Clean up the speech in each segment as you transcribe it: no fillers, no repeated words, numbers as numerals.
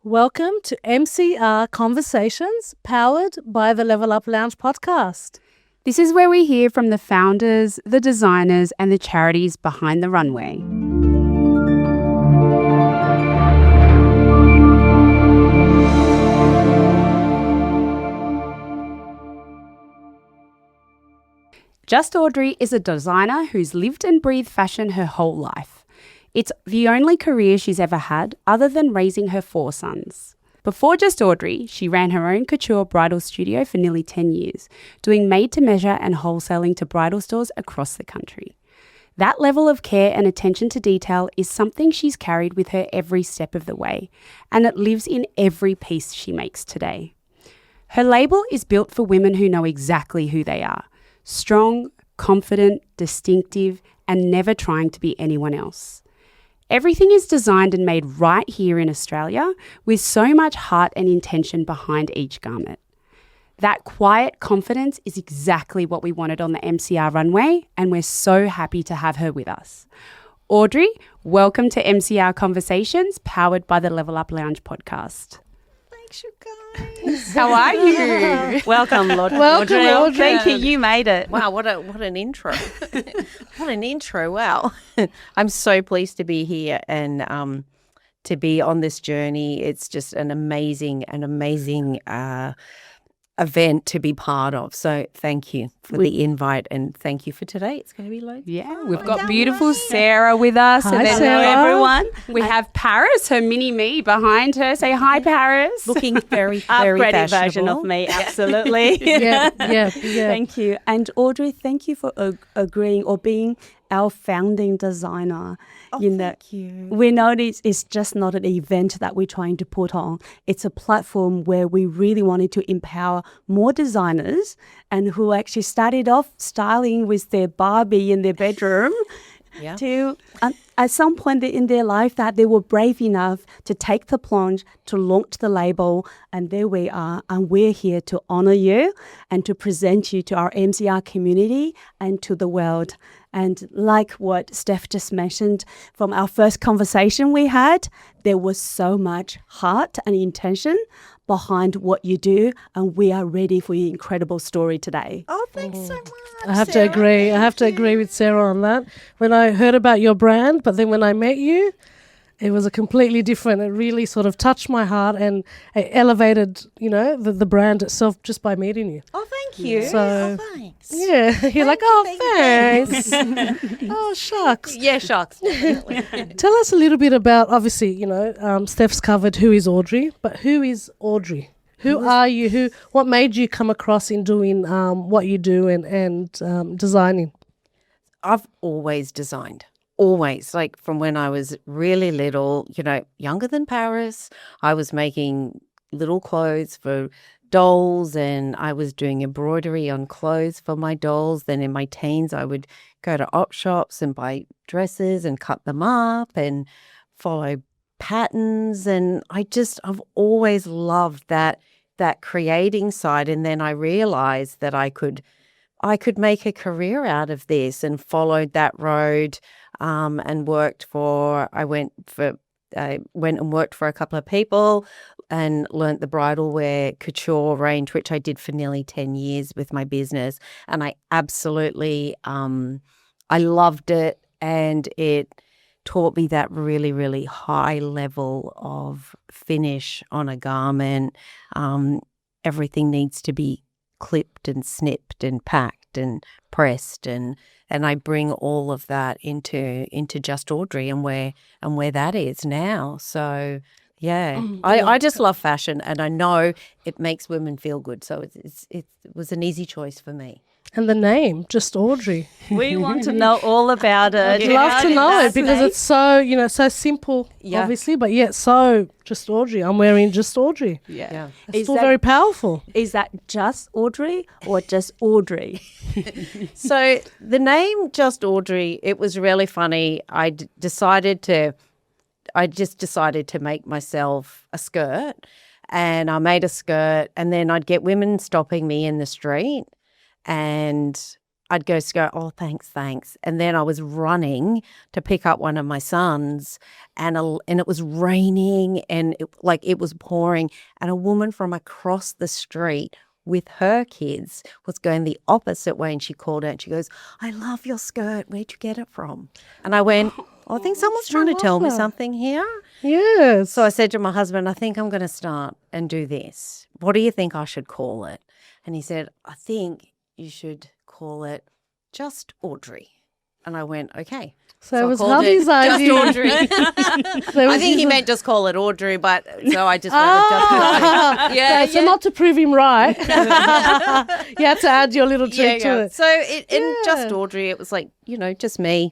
Welcome to MCR Conversations, powered by the Level Up Lounge podcast. This is where we hear from the founders, the designers, and the charities behind the runway. Just Audrey is a designer who's lived and breathed fashion her whole life. It's the only career she's ever had other than raising her 4 sons. Before Just Audrey, she ran her own couture bridal studio for nearly 10 years, doing made-to-measure and wholesaling to bridal stores across the country. That level of care and attention to detail is something she's carried with her every step of the way, and it lives in every piece she makes today. Her label is built for women who know exactly who they are: strong, confident, distinctive, and never trying to be anyone else. Everything is designed and made right here in Australia with so much heart and intention behind each garment. That quiet confidence is exactly what we wanted on the MCR runway, and we're so happy to have her with us. Audrey, welcome to MCR Conversations, powered by the Level Up Lounge podcast. Thanks, you guys. How are you? Welcome, Welcome, Audrey. Audrey. Thank you, you made it. Wow, what an intro. What an intro. Wow. I'm so pleased to be here and to be on this journey. It's just an amazing event to be part of. So thank you for the invite and thank you for today. It's going to be loads. Yeah, we've got beautiful Sarah with us. Hi, and then Sarah. everyone. We have Paris, her mini-me behind her. Say hi, Paris. Looking very, very upgraded fashionable. version of me, absolutely. Yeah. Thank you. And Audrey, thank you for agreeing or being our founding designer. Oh, thank you. We know it's just not an event that we're trying to put on. It's a platform where we really wanted to empower more designers and who actually started off styling with their Barbie in their bedroom Yeah. to at some point in their life that they were brave enough to take the plunge, to launch the label, and there we are. And we're here to honor you and to present you to our MCR community and to the world. And like what Steph just mentioned from our first conversation we had, there was so much heart and intention behind what you do, and we are ready for your incredible story today. Oh, thanks so much. I have to Sarah. agree. I have to agree with Sarah on that. When I heard about your brand, but then when I met you, it was a completely different. It really sort of touched my heart and it elevated, the brand itself just by meeting you. Oh, thank you. So- oh, thanks. Yeah, you're like, thanks. Oh, shucks. Yeah, shucks. Definitely. Tell us a little bit about, obviously, Steph's covered who is Audrey, but who is Audrey? Who are you? What made you come across in doing what you do and designing? I've always designed. Always, like from when I was really little, younger than Paris, I was making little clothes for dolls and I was doing embroidery on clothes for my dolls. Then in my teens, I would go to op shops and buy dresses and cut them up and follow patterns. And I've always loved that creating side. And then I realized that I could make a career out of this and followed that road. And I went and worked for a couple of people and learnt the bridal wear couture range, which I did for nearly 10 years with my business. And I absolutely, I loved it. And it taught me that really, really high level of finish on a garment. Everything needs to be clipped and snipped and packed and pressed and I bring all of that into Just Audrey and where that is now. So yeah, I just love fashion and I know it makes women feel good. So it was an easy choice for me. And the name, Just Audrey. We want to know all about it. I'd love to know it because it's so, so simple, Yeah. obviously, but yet so Just Audrey. I'm wearing Just Audrey. Yeah. It's still very powerful. Is that just Audrey or just Audrey? So the name Just Audrey, it was really funny. I just decided to make myself a skirt and I made a skirt and then I'd get women stopping me in the street and I'd go, oh, thanks. And then I was running to pick up one of my sons, and it was raining, and it was pouring, and a woman from across the street with her kids was going the opposite way, and she called out and she goes, I love your skirt. Where'd you get it from? And I went, I think someone's trying to tell me something here. Yes. So I said to my husband, I think I'm going to start and do this. What do you think I should call it? And he said, I think you should call it Just Audrey. And I went, okay. So it was I called hubby's idea. Just Audrey. I think he meant just call it Audrey, but so I just went with Just Audrey. Yeah, so not to prove him right, you had to add your little treat to it. So in Just Audrey, it was like, just me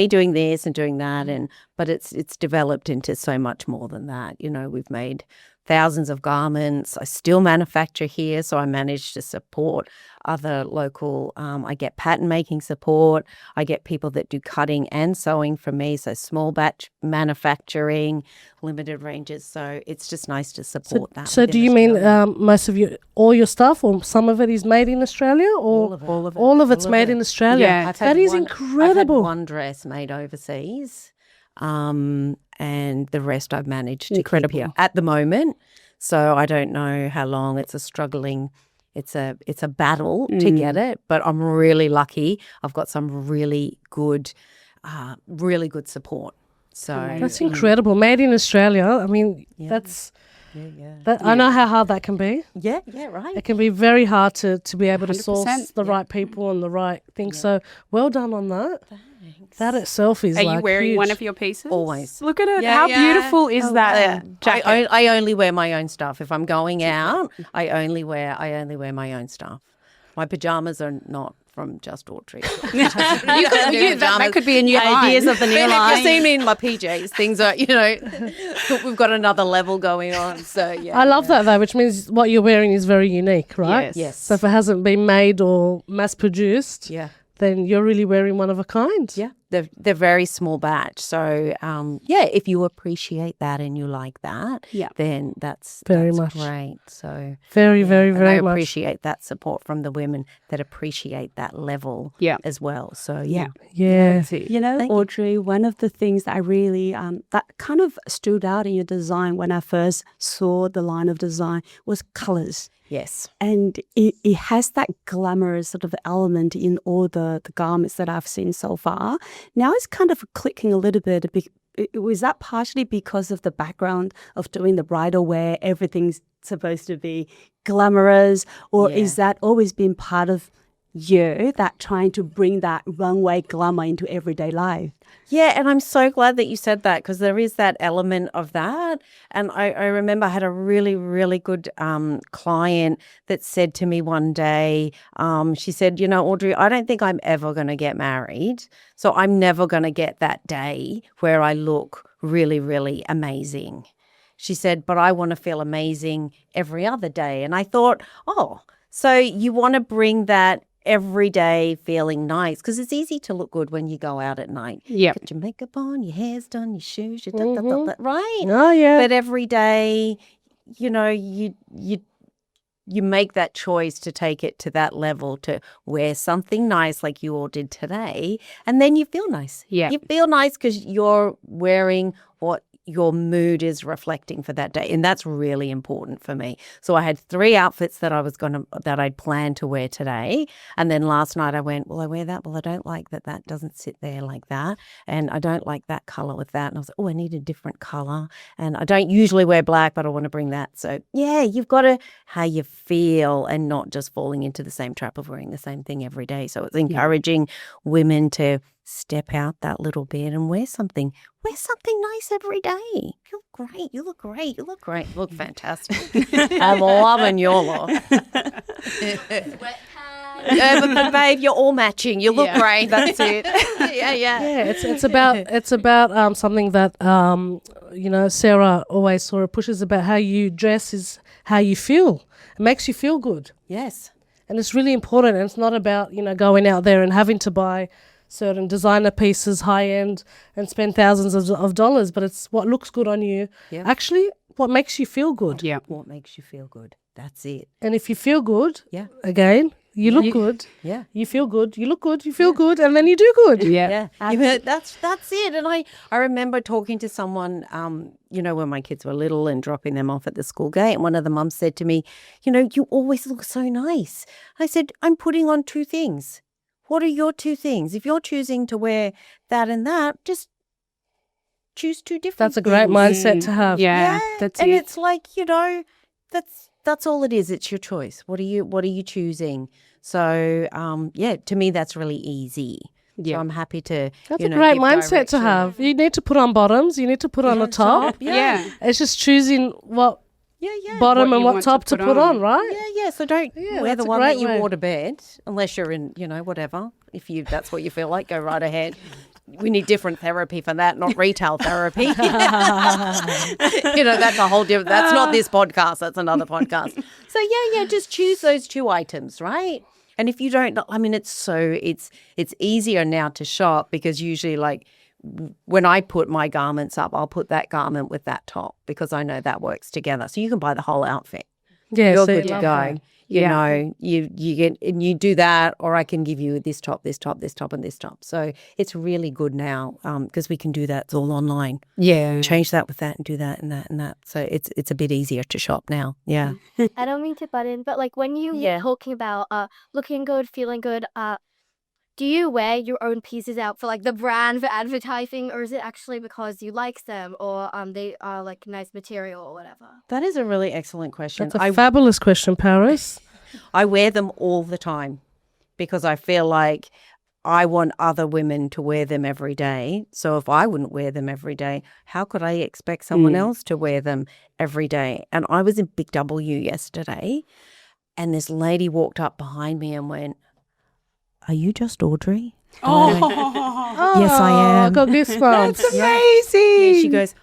doing this and doing that, but it's developed into so much more than that. We've made thousands of garments. I still manufacture here, so I manage to support other local. I get pattern making support. I get people that do cutting and sewing for me, so small batch manufacturing, limited ranges. So it's just nice to support that. So do you mean most of all your stuff, or some of it is made in Australia, or all of it's made in Australia? Yeah. That is incredible. I've had one dress made overseas. And the rest I've managed to keep here at the moment. So I don't know how long. It's a battle to get it, but I'm really lucky. I've got some really good support. So that's incredible. Made in Australia. I mean, that's. I know how hard that can be. Yeah, right. It can be very hard to be able to 100%, source the right people and the right things. So well done on that. Thanks. That itself is Are you wearing huge. one of your pieces? Always. Look at it. How beautiful is that jacket? I only wear my own stuff. If I'm going out, I only wear my own stuff. My pajamas are not from Just Audrey. That could be a new Ideas line. of the new If line. you see me in my PJs, things are, we've got another level going on. So, yeah. I love that, though, which means what you're wearing is very unique, right? Yes. So if it hasn't been made or mass-produced, then you're really wearing one of a kind. Yeah, they're very small batch. So, if you appreciate that and you like that, then that's much great. So very, very, very I much. appreciate that support from the women that appreciate that level as well. So, Yeah. Audrey, one of the things that I really, that kind of stood out in your design when I first saw the line of design was colors. Yes. And it has that glamorous sort of element in all the garments that I've seen so far. Now it's kind of clicking a little bit. Was that partially because of the background of doing the bridal wear? Everything's supposed to be glamorous, or is that always been part of you, that trying to bring that runway glamour into everyday life? Yeah, and I'm so glad that you said that, because there is that element of that. And I remember I had a really, really good client that said to me one day, she said, Audrey, I don't think I'm ever going to get married. So I'm never going to get that day where I look really, really amazing. She said, but I want to feel amazing every other day. And I thought, so you want to bring that every day feeling nice, because it's easy to look good when you go out at night. Yeah. Get your makeup on, your hair's done, your shoes, your right? Oh, yeah. But every day, you make that choice to take it to that level, to wear something nice like you all did today, and then you feel nice. Yeah. You feel nice because you're wearing what your mood is reflecting for that day. And that's really important for me. So I had 3 outfits that I'd planned to wear today. And then last night I went, will I wear that? Well, I don't like that. That doesn't sit there like that. And I don't like that color with that. And I was like, I need a different color. And I don't usually wear black, but I want to bring that. So you've got to how you feel and not just falling into the same trap of wearing the same thing every day. So it's encouraging women to step out that little bit and wear something nice every day. You look great. You look great. You look great. You look fantastic. I'm loving your look. But babe, you're all matching. You look great. That's it. Yeah, it's about something that Sarah always sort of pushes about. How you dress is how you feel. It makes you feel good. Yes. And it's really important. And it's not about going out there and having to buy certain designer pieces, high-end, and spend thousands of dollars, but it's what looks good on you. Yeah. Actually, what makes you feel good. Yeah. What makes you feel good. That's it. And if you feel good, again, You look good. Yeah. You feel good. You look good. You feel good. And then you do good. Yeah. That's it. And I remember talking to someone, when my kids were little and dropping them off at the school gate. And one of the mums said to me, you always look so nice. I said, I'm putting on 2 things. What are your 2 things? If you're choosing to wear that and that, just choose 2 different That's a great things. mindset to have. Yeah. That's and it. it's like, that's all it is. It's your choice. What are you choosing? So, to me, that's really easy. Yeah. So I'm happy to, That's a great give mindset to direction. have. You need to put on bottoms. You need to put on a top. Yeah. It's just choosing what Yeah. bottom What and you what want top to to put put on. on, right? Yeah. So don't Yeah, wear the that's a one that great you way. wore to bed, unless you're in, whatever. If that's what you feel like, go right ahead. We need different therapy for that, not retail therapy. That's a whole different. That's not this podcast. That's another podcast. So just choose those 2 items, right? And if you don't, it's easier now to shop because usually, like, when I put my garments up, I'll put that garment with that top because I know that works together. So you can buy the whole outfit. Yeah, You're so good to love go. that. You get and you do that, or I can give you this top, this top, this top, and this top. So it's really good now because we can do that. It's all online. Yeah. Change that with that and do that and that and that. So it's a bit easier to shop now. Yeah. I don't mean to butt in, but like when you're talking about looking good, feeling good, do you wear your own pieces out for like the brand for advertising, or is it actually because you like them or they are like nice material or whatever? That is a really excellent question. That's a fabulous question, Paris. I wear them all the time because I feel like I want other women to wear them every day. So if I wouldn't wear them every day, how could I expect someone else to wear them every day? And I was in Big W yesterday and this lady walked up behind me and went, "Are you Just Audrey?" Oh. Yes, I am. I got goosebumps. That's amazing. Yeah, she goes,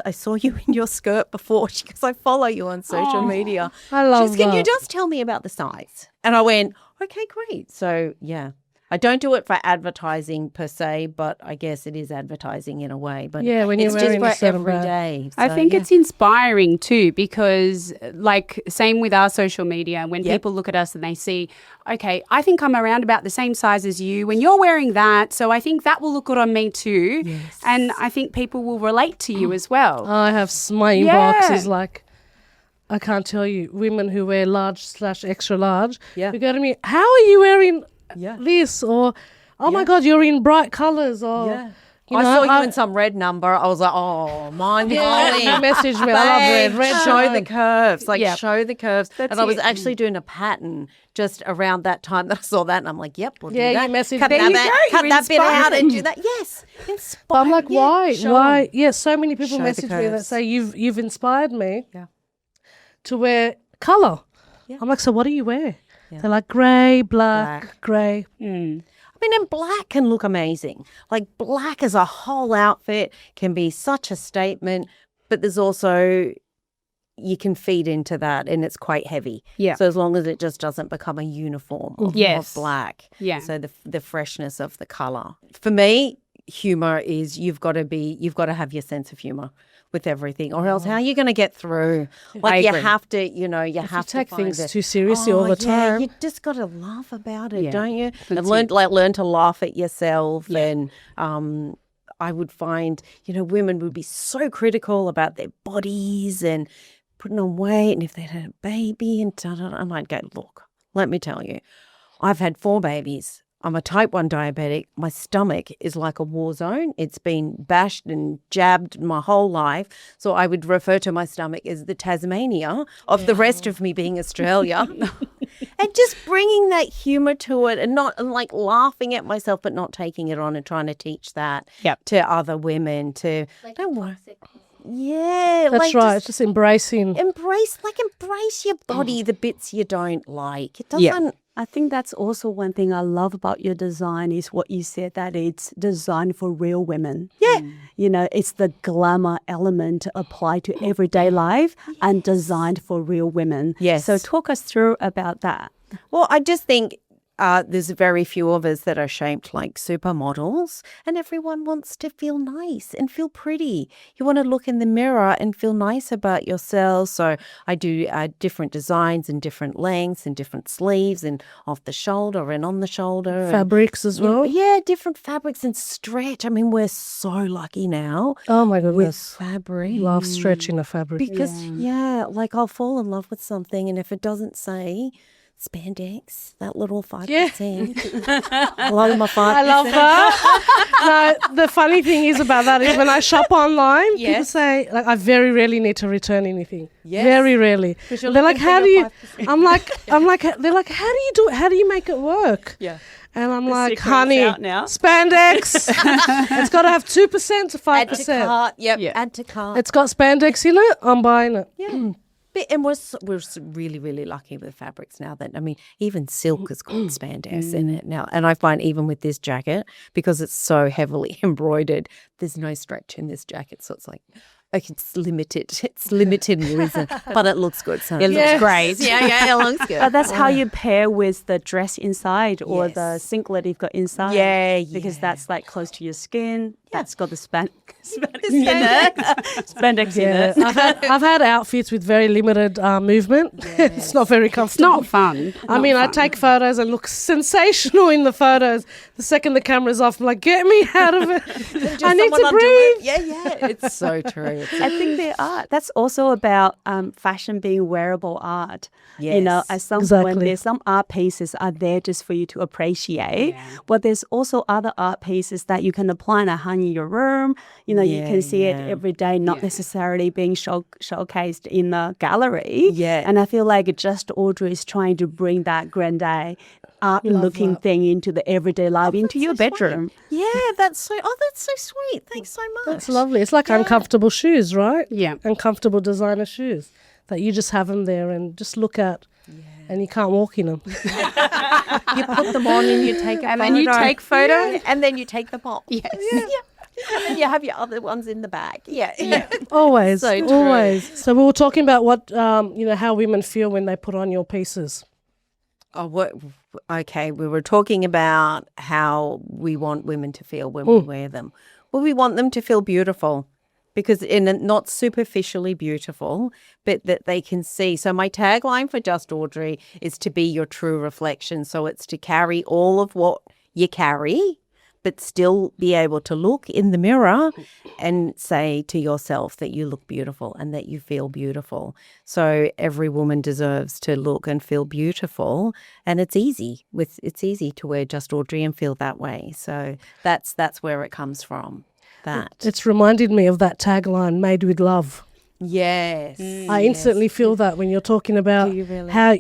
I saw you in your skirt before. She goes, I follow you on social media. I love She goes, can you that. just tell me about the size? And I went, okay, great. So, yeah. I don't do it for advertising per se, but I guess it is advertising in a way. But Yeah, when you're it's just wearing a for certain every brand. day. I So, think yeah. it's inspiring too because like same with our social media, when people look at us and they see, okay, I think I'm around about the same size as you when you're wearing that. So I think that will look good on me too. Yes. And I think people will relate to you as well. I have my inbox is like, I can't tell you, women who wear large/extra large. Yeah. You go to me, how are you wearing Yeah. this? Or, oh my God, you're in bright colours. Or, Yeah. you I know, saw you in some red number. I was like, oh, mind blowing. you messaged me. I love red. Red Show the curves. Show the curves. That's and I was it. actually doing a pattern just around that time that I saw that. And I'm like, yep, we'll do Yeah, that. you messaged cut me. that, There you cut go, that bit out and inspiring. do that. Yes. Inspired. But I'm like, Yeah, why? show 'em. Why? Yeah, so many people Show the message me that curves. say, you've inspired me Yeah. to wear colour. Yeah. I'm like, so what do you wear? Yeah. They're like grey, black, grey. I mean, and black can look amazing. Like black as a whole outfit can be such a statement, but there's also, you can feed into that and it's quite heavy. Yeah. So as long as it just doesn't become a uniform of black. Yeah. So the freshness of the colour. For me, humour is you've got to have your sense of humour with everything, or else how are you going to get through? Like you agree. have to, you If have you take to find things it. too seriously all the time. You just got to laugh about it, Yeah, don't you? that's And learn to laugh at yourself. And I would find, women would be so critical about their bodies and putting on weight, and if they had a baby and and I'd go, look, let me tell you, I've had 4 babies. I'm a type 1 diabetic. My stomach is like a war zone. It's been bashed and jabbed my whole life. So I would refer to my stomach as the Tasmania of the rest of me being Australia. And just bringing that humour to it and like laughing at myself, but not taking it on and trying to teach that to other women to, Like don't worry. toxic. Yeah. That's like right. Just embracing. Embrace your body, the bits you don't like. It doesn't. I think that's also one thing I love about your design is what you said, that it's designed for real women. Yeah. It's the glamour element applied to everyday life and designed for real women. Yes. So talk us through about that. Well, I just think there's very few of us that are shaped like supermodels, and everyone wants to feel nice and feel pretty. You want to look in the mirror and feel nice about yourself. So I do different designs and different lengths and different sleeves and off the shoulder and on the shoulder. Fabrics as well. Yeah, different fabrics and stretch. I mean, we're so lucky now Oh my with goodness. fabric. Love stretching a fabric. Because, like I'll fall in love with something, and if it doesn't say spandex, that little 5%. A lot of my 5%. I love that. No, the funny thing is about that is when I shop online, people Yes. say, like, I very rarely need to return anything. Yes. Very rarely. you're They're like, looking for how do your you? I'm like, they're like, how do you do it? How do you make it work? Yeah. And I'm like, secret's honey, out now. spandex. It's got to have 2% to Add to 5%. cart. Yep. Yeah. Add to cart. It's got spandex in it. I'm buying it. Yeah. And we're really, really lucky with fabrics now that, I mean, even silk has got spandex in it now. And I find even with this jacket, because it's so heavily embroidered, there's no stretch in this jacket. So it's like, okay, it's limited. It's limited reason, but it looks good. So It looks great. yeah, it looks good. But that's how you pair with the dress inside or the Yes. singlet you've got inside. Yeah, Because yeah. that's like close to your skin. That's got the spandex in it. spandex in Yeah, it. I've had outfits with very limited movement. It's not very It's comfortable. not fun. I mean, I take photos and look sensational in the photos. The second the camera's off, I'm like, get me out of it. I need to breathe. Yeah. It's so true. I think there are. That's also about fashion being wearable art. You know, Yes. at some Exactly. point, there's some art pieces are there just for you to appreciate. But there's also other art pieces that you can apply and hang in your room. You know, you can see it every day, not necessarily being showcased in the gallery. Yeah. And I feel like Just Audrey is trying to bring that grande art-looking thing into the everyday life, into your bedroom. Yeah, that's so sweet. Thanks so much. It's lovely. It's like uncomfortable shoes, right? Yeah. Uncomfortable designer shoes that you just have them there and just look at and you can't walk in them. You put them on and you take a And then you take photos. and then you take them off. Yes. And then you have your other ones in the back. Yeah. Always, So true. always. So we were talking about what, how women feel when they put on your pieces. Okay, we were talking about how we want women to feel when we wear them. Well, we want them to feel beautiful, because not superficially beautiful, but that they can see. So my tagline for Just Audrey is to be your true reflection. So it's to carry all of what you carry, but still be able to look in the mirror and say to yourself that you look beautiful and that you feel beautiful. So every woman deserves to look and feel beautiful, and it's easy to wear Just Audrey and feel that way. So that's where it comes from. That. It's reminded me of that tagline, made with love. Yes. I instantly feel that when you're talking about Do you really? how,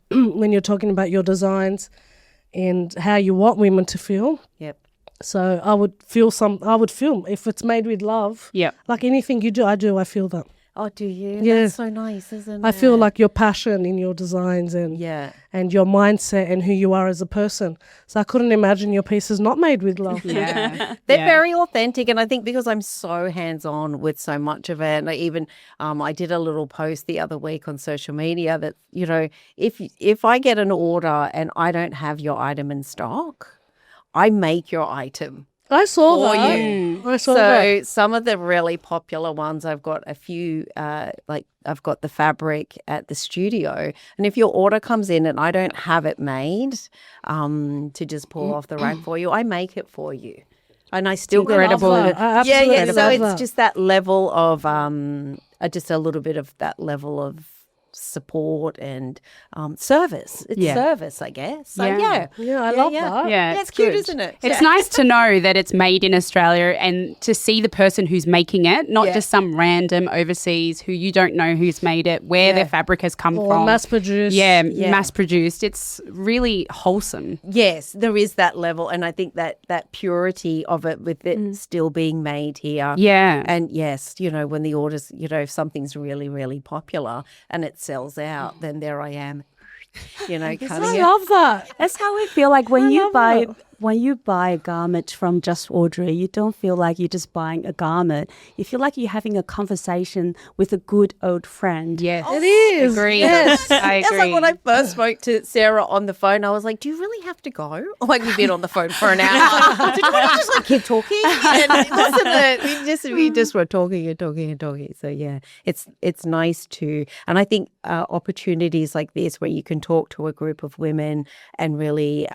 when you're talking about your designs and how you want women to feel. Yep. So I would feel if it's made with love, Yep. like anything you do, I feel that. Oh, do you? Yeah. That's so nice, isn't it? I feel like your passion in your designs and your mindset and who you are as a person. So I couldn't imagine your pieces not made with love. Yeah. They're very authentic, and I think because I'm so hands-on with so much of it, and I even I did a little post the other week on social media that, you know, if I get an order and I don't have your item in stock, I make your item. I saw For that. you. I saw So that. some of the really popular ones, I've got a few, I've got the fabric at the studio. And if your order comes in and I don't have it made to just pull off the rack for you, I make it for you. And I still I love that. I absolutely So love it's that. just that level of, just a little bit of that level of support and service. It's service, I guess. So Yeah. Yeah, I love that. Yeah, it's cute, good. isn't it? It's nice to know that it's made in Australia and to see the person who's making it, not just some random overseas who you don't know who's made it, where their fabric has come Or from. mass produced. Yeah, mass produced. It's really wholesome. Yes, there is that level, and I think that purity of it with it still being made here. Yeah. And yes, you know, when the orders, you know, if something's really, really popular and it sells out, then there I am, you know, cutting I it. love that. That's how I feel like when you buy when you buy a garment from Just Audrey, you don't feel like you're just buying a garment. You feel like you're having a conversation with a good old friend. Yes. It is. Agree. Yes. I It's agree. like when I first spoke to Sarah on the phone, I was like, do you really have to go? Like, we've been on the phone for an hour. Did you want to just like keep talking? And it wasn't we just were talking and talking and talking. So yeah, it's nice to, and I think opportunities like this where you can talk to a group of women and really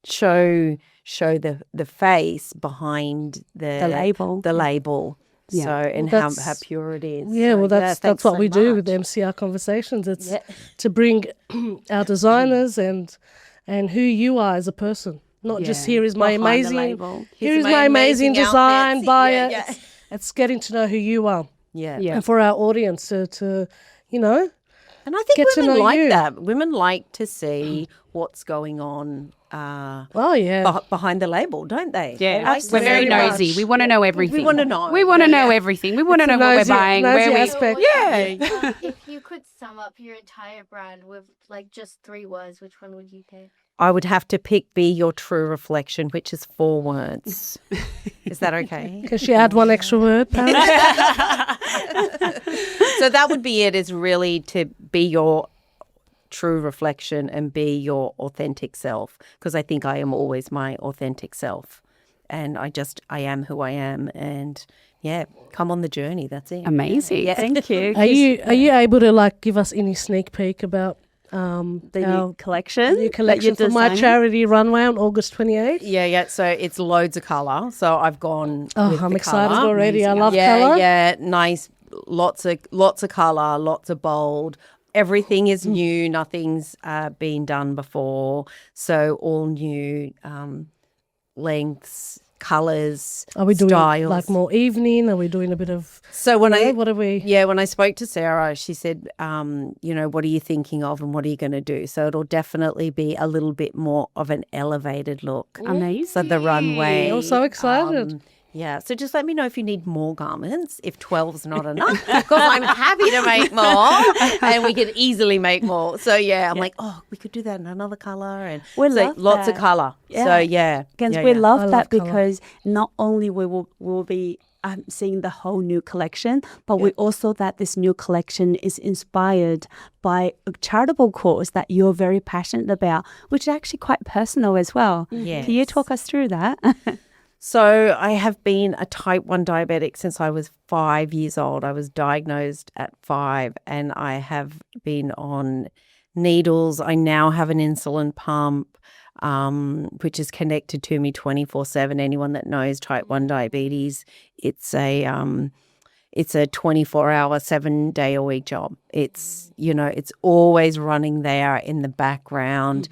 show the face behind the label. The label. Yeah. So and Well, how pure it is. Yeah, So, well, that's thanks what so we do with much. MCR Conversations. It's Yeah. to bring our designers and who you are as a person. Not just Yeah. here is my Behind the amazing, label. here Here's is my my amazing amazing design. outfits. Buy Yeah, it. yeah. It's getting to know who you are, Yeah. Yeah. and for our audience to you know, And I think Get to women know like you. that. Women like to see what's going on oh yeah, behind the label, don't they? Yeah, They like we're to very see much. nosy. We want to know everything. wanna know. We want to Yeah, know yeah. everything. We want to It's a know what we're nosy- buying, nosy where we. aspect. Yeah. If you could sum up your entire brand with like just 3 words, which one would you pick? I would have to pick Be Your True Reflection, which is 4 words. Is that okay? can she add one extra word, Paris? So that would be it, is really to be your true reflection and be your authentic self, because I think I am always my authentic self, and I am who I am, and yeah, come on the journey. That's it. Amazing. Yeah. Thank you. Are you able to like give us any sneak peek about The our new collection. new that collection you're for My designing? Charity Runway on August 28th? Yeah. So it's loads of colour. So I've gone. Oh, with I'm the excited colour. already. I love Yeah, colour. yeah, nice. Lots of colour. Lots of bold. Everything is new. Nothing's been done before. So all new lengths, colours, Are we doing styles. like more evening? Are we doing a bit of? So when what are we? Yeah, when I spoke to Sarah, she said, what are you thinking of and what are you going to do? So it'll definitely be a little bit more of an elevated look. Amazing. So the runway. I'm so excited. Yeah, so just let me know if you need more garments, if 12's not enough, because I'm happy to make more and we can easily make more. So, yeah, I'm like, oh, we could do that in another colour. And We so love lots of that. colour. Yeah. So, yeah. Again, yeah, we yeah. love I that love colour. because not only we'll be seeing the whole new collection, but we also that this new collection is inspired by a charitable cause that you're very passionate about, which is actually quite personal as well. Yes. Can you talk us through that? So I have been a type 1 diabetic since I was 5 years old. I was diagnosed at 5 and I have been on needles. I now have an insulin pump, which is connected to me 24/7. Anyone that knows type 1 diabetes, it's a 24-hour, 7-day-a-week job. It's, it's always running there in the background.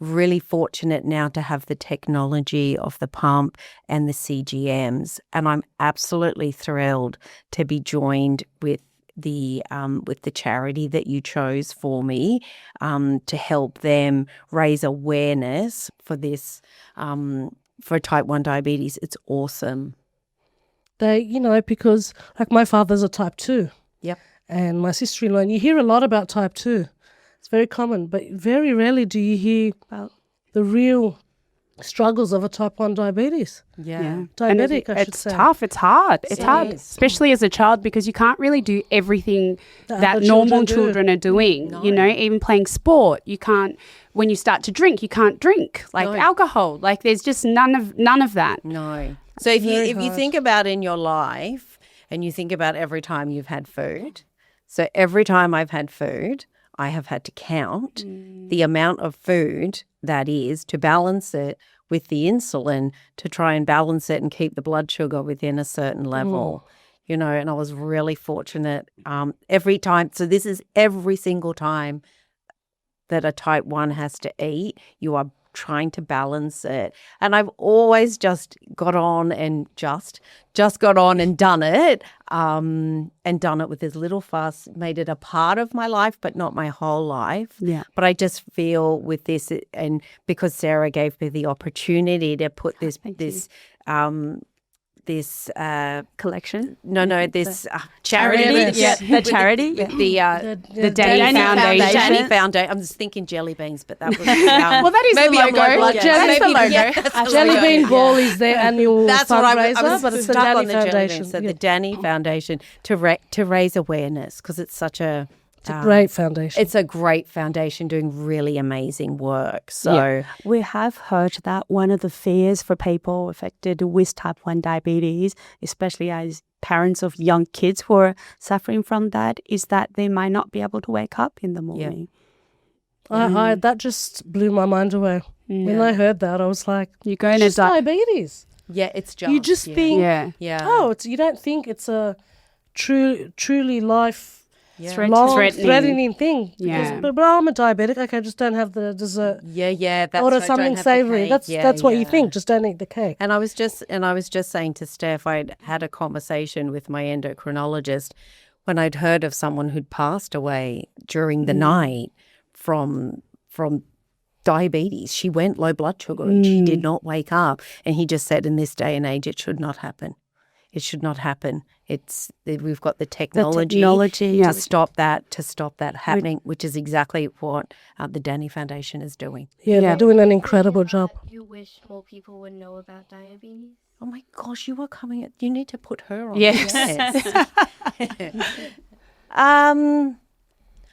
Really fortunate now to have the technology of the pump and the CGMs, and I'm absolutely thrilled to be joined with the charity that you chose for me, to help them raise awareness for this, for type 1 diabetes. It's awesome. They, because like my father's a type 2. Yep. And my sister-in-law, and you hear a lot about type 2. It's very common, but very rarely do you hear about the real struggles of a type 1 diabetes. Yeah. Diabetic, And I should it's say. tough. It's hard. It's It hard, is. especially as a child, because you can't really do everything that other normal children do. children are doing. Even playing sport, you can't. When you start to drink, you can't drink like No. alcohol. Like there's just none of that. No. So if Very you hard. think about in your life and you think about every time you've had food, so every time I've had food, I have had to count the amount of food that is to balance it with the insulin to try and balance it and keep the blood sugar within a certain level. And I was really fortunate every time. So this is every single time that a type 1 has to eat, you are trying to balance it. And I've always just got on and just got on and done it, and done it with as little fuss, made it a part of my life, but not my whole life. Yeah. But I just feel with this, and because Sarah gave me the opportunity to put this this Collection. this charity. Yeah, the charity. With The Danii Foundation. Danii Foundation. I'm just thinking jelly beans, but that was Well, that is maybe the I'm logo. like, That's the logo. that's the Jelly logo. Bean Ball is their annual That's what I fundraiser, was but it's the stuck Danii on the jelly Foundation. beans. So Yeah. the Danii Foundation to raise awareness, because it's such a Great foundation. it's a great foundation doing really amazing work. So We have heard that one of the fears for people affected with type 1 diabetes, especially as parents of young kids who are suffering from that, is that they might not be able to wake up in the morning. That just blew my mind away. When I heard that, I was like, You're going it's to just diabetes. yeah, it's just You just think, Yeah. you don't think it's a truly life Threatening. threatening thing. Yeah. But I'm a diabetic. Okay, just don't have the dessert. that's Order so something don't have the savoury. cake. That's what you think. Just don't eat the cake. And I was just saying to Steph, I'd had a conversation with my endocrinologist when I'd heard of someone who'd passed away during the night from diabetes. She went low blood sugar and she did not wake up. And he just said, in this day and age, it should not happen. It should not happen. We've got the technology to stop that happening, which is exactly what the Danii Foundation is doing. Yeah, they're doing an incredible job. You wish more people would know about diabetes? Oh my gosh, you are coming. You need to put her on. Yes.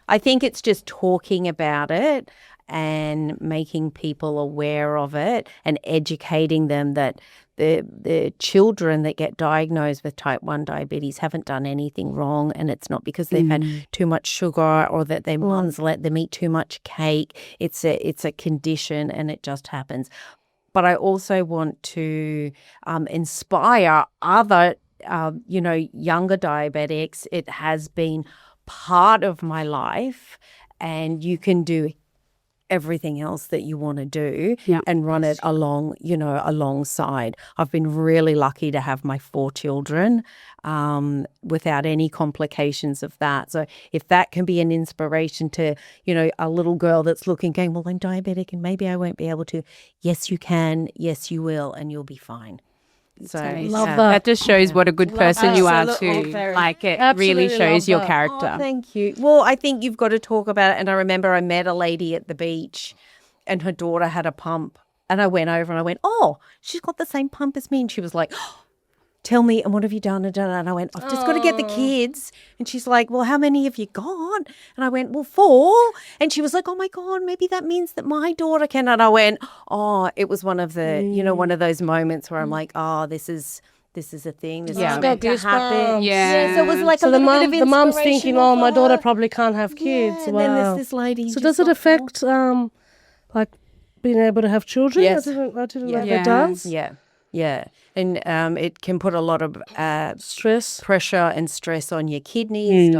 I think it's just talking about it and making people aware of it and educating them that the children that get diagnosed with type 1 diabetes haven't done anything wrong, and it's not because they've had too much sugar or that their mums let them eat too much cake. It's a condition and it just happens. But I also want to inspire other, younger diabetics. It has been part of my life, and you can do everything else that you want to do and run it alongside. I've been really lucky to have my 4 children without any complications of that. So if that can be an inspiration to, a little girl that's looking, going, well, I'm diabetic and maybe I won't be able to. Yes, you can. Yes, you will. And you'll be fine. So Love that. That just shows what a good person you are too. Like it really Absolutely shows love your that. character. Oh, thank you. Well, I think you've got to talk about it. And I remember I met a lady at the beach and her daughter had a pump. And I went over and I went, oh, she's got the same pump as me. And she was like, oh, tell me, and what have you done? And I went, I've just got to get the kids. And she's like, well, how many have you got? And I went, well, 4. And she was like, oh my God, maybe that means that my daughter can. And I went, oh, it was one of the, one of those moments where I'm like, oh, this is a thing. This is meant to happen. Yeah. So it was like So a the little bit of mom's inspiration thinking, oh, my daughter for her. probably can't have kids. Yeah, and Wow. then there's this lady. So just does it like, affect like being able to have children? Yes. I didn't know Yeah. it does. Yeah. And it can put a lot of Stress. pressure and stress on your kidneys.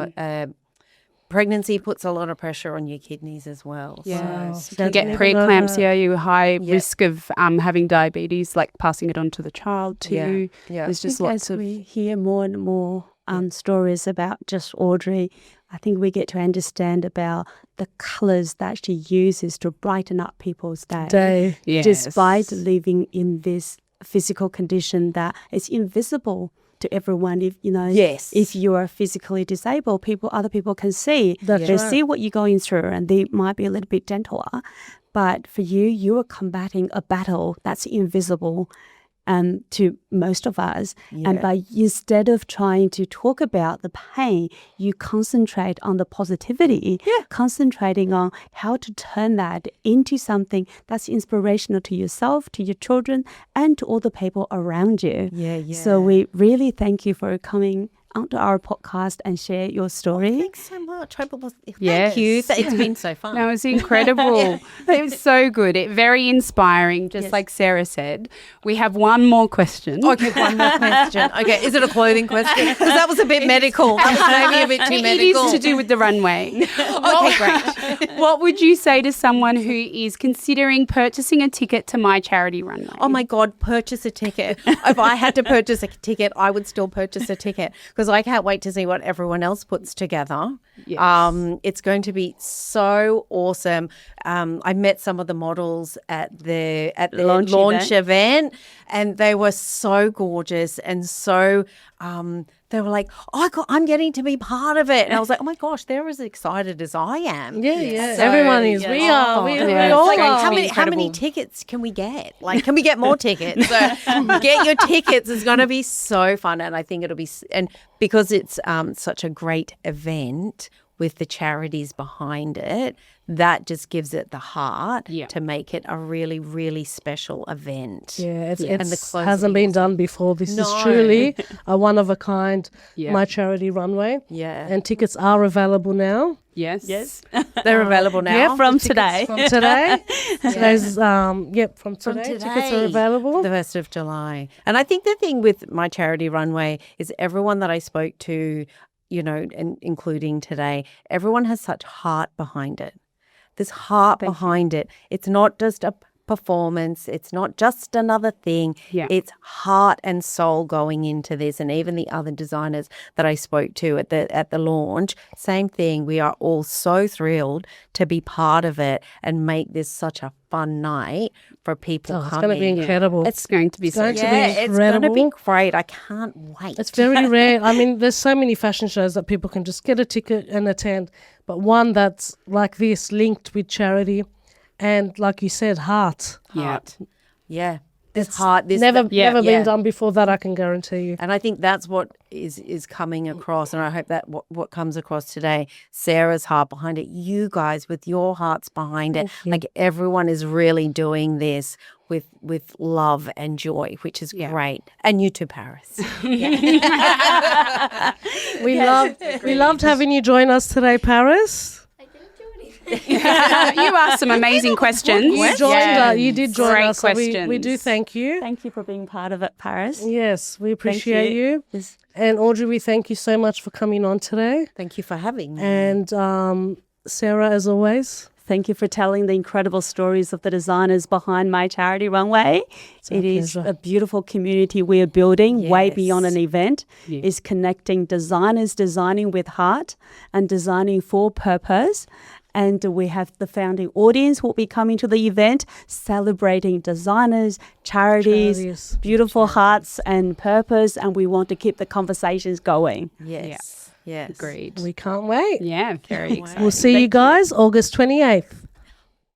Pregnancy puts a lot of pressure on your kidneys as well. Yeah. So You get Definitely. preeclampsia, you high risk of having diabetes, like passing it on to the child too. Yeah. There's just I think lots as of we hear more and more stories about Just Audrey, I think we get to understand about the colours that she uses to brighten up people's day. Despite living in this physical condition that is invisible to everyone. If if you are physically disabled, other people can see. That's They right. see what you're going through, and they might be a little bit gentler. But for you are combating a battle that's invisible to most of us. And by instead of trying to talk about the pain, you concentrate on the positivity, concentrating on how to turn that into something that's inspirational to yourself, to your children, and to all the people around you. So we really thank you for coming onto our podcast and share your story. Thanks so much. Thank Yes. you. It's been so fun. No, it was incredible. It was so good. Very inspiring, just like Sarah said. We have one more question. Okay, one more question. Okay, is it a clothing question? Because that was a bit medical. That was maybe a bit too It medical. is to do with the runway. Okay, great. What would you say to someone who is considering purchasing a ticket to My Charity Runway? Oh my God, purchase a ticket. If I had to purchase a ticket, I would still purchase a ticket because I can't wait to see what everyone else puts together. Yes. It's going to be so awesome. I met some of the models at the launch event, and they were so gorgeous and so. They were like, I'm getting to be part of it. And I was like, oh my gosh, they're as excited as I am. Yeah. So, Everyone is. We are. We all like, are. how many tickets can we get? Like, can we get more tickets? So get your tickets. It's going to be so fun. And I think it'll be, and because it's such a great event with the charities behind it, that just gives it the heart to make it a really, really special event. Yeah, And the it clothes hasn't will be been awesome. done before. This is No. truly a one-of-a-kind Yeah. My Charity Runway. Yeah. And tickets are available now. Yes. Yes. They're available now. Yeah, from today. From today. Today's, from today. Tickets are today. available. The 1st of July. And I think the thing with My Charity Runway is everyone that I spoke to, and including today, everyone has such heart behind it. There's heart behind it. It's not just a performance. It's not just another thing. Yeah. It's heart and soul going into this. And even the other designers that I spoke to at the launch, same thing. We are all so thrilled to be part of it and make this such a fun night for people It's coming. going to be incredible. It's going to be so going to be it's going to be incredible. great. I can't wait. It's very rare. I mean, there's so many fashion shows that people can just get a ticket and attend, but one that's like this, linked with charity, and like you said, heart. Heart. Yeah. This heart. This Never yeah. been done before. That I can guarantee you. And I think that's what is coming across. And I hope that what comes across today, Sarah's heart behind it, you guys with your hearts behind it. Like everyone is really doing this with love and joy, which is great. And you too, Paris. We loved having you join us today, Paris. You asked some amazing questions. You joined us. You did join Great us. So questions. we do thank you. Thank you for being part of it, Paris. Yes, we appreciate you. Yes. And Audrey, we thank you so much for coming on today. Thank you for having me. And Sarah, as always. Thank you for telling the incredible stories of the designers behind My Charity Runway. It is pleasure. a beautiful community we are building way Yes. beyond an event. Is connecting designers designing with heart and designing for purpose. And we have the founding audience will be coming to the event, celebrating designers, charities, beautiful hearts and purpose. And we want to keep the conversations going. Yes. Yes. Agreed. We can't wait. Yeah, very exciting. We'll see you guys August 28th.